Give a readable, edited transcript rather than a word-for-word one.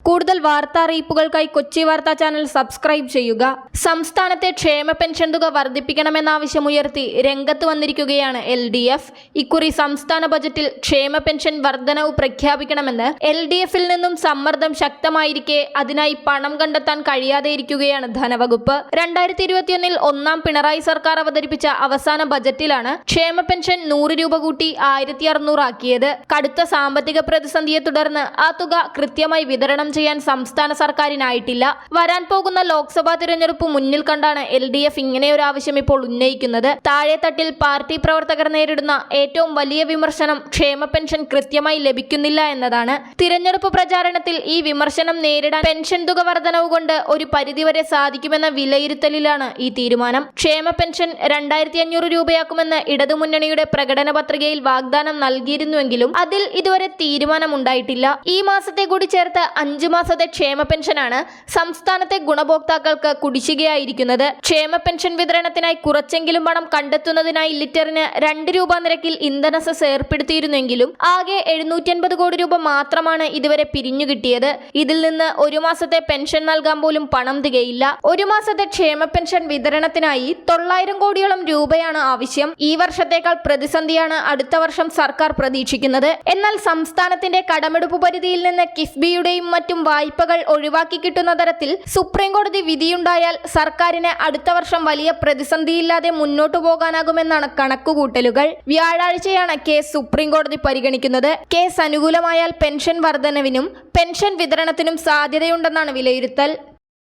കൂടുതൽ വാർത്താ അറിയിപ്പുകൾക്കായി കൊച്ചി വാർത്താ ചാനൽ സബ്സ്ക്രൈബ് ചെയ്യുക. സംസ്ഥാനത്തെ ക്ഷേമ പെൻഷൻ തുക വർദ്ധിപ്പിക്കണമെന്ന ആവശ്യമുയർത്തി രംഗത്ത് വന്നിരിക്കുകയാണ് LDF. ഇക്കുറി സംസ്ഥാന ബജറ്റിൽ ക്ഷേമ പെൻഷൻ വർധനവ് പ്രഖ്യാപിക്കണമെന്ന് LDFിൽ നിന്നും സമ്മർദ്ദം ശക്തമായിരിക്കെ അതിനായി പണം കണ്ടെത്താൻ കഴിയാതെയിരിക്കുകയാണ് ധനവകുപ്പ്. 2021 ഒന്നാം പിണറായി സർക്കാർ അവതരിപ്പിച്ച അവസാന ബജറ്റിലാണ് ക്ഷേമ പെൻഷൻ 100 രൂപ കൂട്ടി 1600 ആക്കിയത്. കടുത്ത സാമ്പത്തിക പ്രതിസന്ധിയെ തുടർന്ന് ആ തുക കൃത്യമായി വിതരണം ചെയ്യാൻ സംസ്ഥാന സർക്കാരിനായിട്ടില്ല. വരാൻ പോകുന്ന ലോക്സഭാ തിരഞ്ഞെടുപ്പ് മുന്നിൽ കണ്ടാണ് LDF ഇങ്ങനെയൊരു ആവശ്യം ഇപ്പോൾ ഉന്നയിക്കുന്നത്. താഴെത്തട്ടിൽ പാർട്ടി പ്രവർത്തകർ നേരിടുന്ന ഏറ്റവും വലിയ വിമർശനം ക്ഷേമ പെൻഷൻ കൃത്യമായി ലഭിക്കുന്നില്ല എന്നതാണ്. തിരഞ്ഞെടുപ്പ് പ്രചാരണത്തിൽ ഈ വിമർശനം നേരിടാൻ പെൻഷൻ തുക വർധനവ് കൊണ്ട് ഒരു പരിധിവരെ സാധിക്കുമെന്ന വിലയിരുത്തലിലാണ് ഈ തീരുമാനം. ക്ഷേമ പെൻഷൻ 2500 രൂപയാക്കുമെന്ന് ഇടതുമുന്നണിയുടെ പ്രകടന പത്രികയിൽ വാഗ്ദാനം നൽകിയിരുന്നുവെങ്കിലും അതിൽ ഇതുവരെ തീരുമാനമുണ്ടായിട്ടില്ല. ഈ മാസത്തെ കൂടി ചേർത്ത് 5 മാസത്തെ ക്ഷേമ പെൻഷനാണ് സംസ്ഥാനത്തെ ഗുണഭോക്താക്കൾക്ക് കുടിശ്ശികയായിരിക്കുന്നത്. ക്ഷേമ പെൻഷൻ വിതരണത്തിനായി കുറച്ചെങ്കിലും പണം കണ്ടെത്തുന്നതിനായി ലിറ്ററിന് 2 രൂപ നിരക്കിൽ ഇന്ധന സെസ് ഏർപ്പെടുത്തിയിരുന്നെങ്കിലും ആകെ 750 കോടി രൂപ മാത്രമാണ് ഇതുവരെ പിരിഞ്ഞു കിട്ടിയത്. ഇതിൽ നിന്ന് ഒരു മാസത്തെ പെൻഷൻ നൽകാൻ പോലും പണം തികയില്ല. ഒരു മാസത്തെ ക്ഷേമ പെൻഷൻ വിതരണത്തിനായി 900 കോടിയോളം രൂപയാണ് ആവശ്യം. ഈ വർഷത്തേക്കാൾ പ്രതിസന്ധിയാണ് അടുത്ത വർഷം സർക്കാർ പ്രതീക്ഷിക്കുന്നത്. എന്നാൽ സംസ്ഥാനത്തിന്റെ കടമെടുപ്പ് പരിധിയിൽ നിന്ന് കിഫ്ബിയുടെയും മറ്റും വായ്പകൾ ഒഴിവാക്കി കിട്ടുന്ന തരത്തിൽ സുപ്രീം കോടതി വിധിയുണ്ടായാൽ സർക്കാരിന് അടുത്ത വർഷം വലിയ പ്രതിസന്ധിയില്ലാതെ മുന്നോട്ടു പോകാനാകുമെന്നാണ് കണക്കുകൂട്ടലുകൾ. വ്യാഴാഴ്ചയാണ് കേസ് സുപ്രീം കോടതി പരിഗണിക്കുന്നത്. കേസ് അനുകൂലമായാൽ പെൻഷൻ വർധനവിനും പെൻഷൻ വിതരണത്തിനും സാധ്യതയുണ്ടെന്നാണ് വിലയിരുത്തൽ.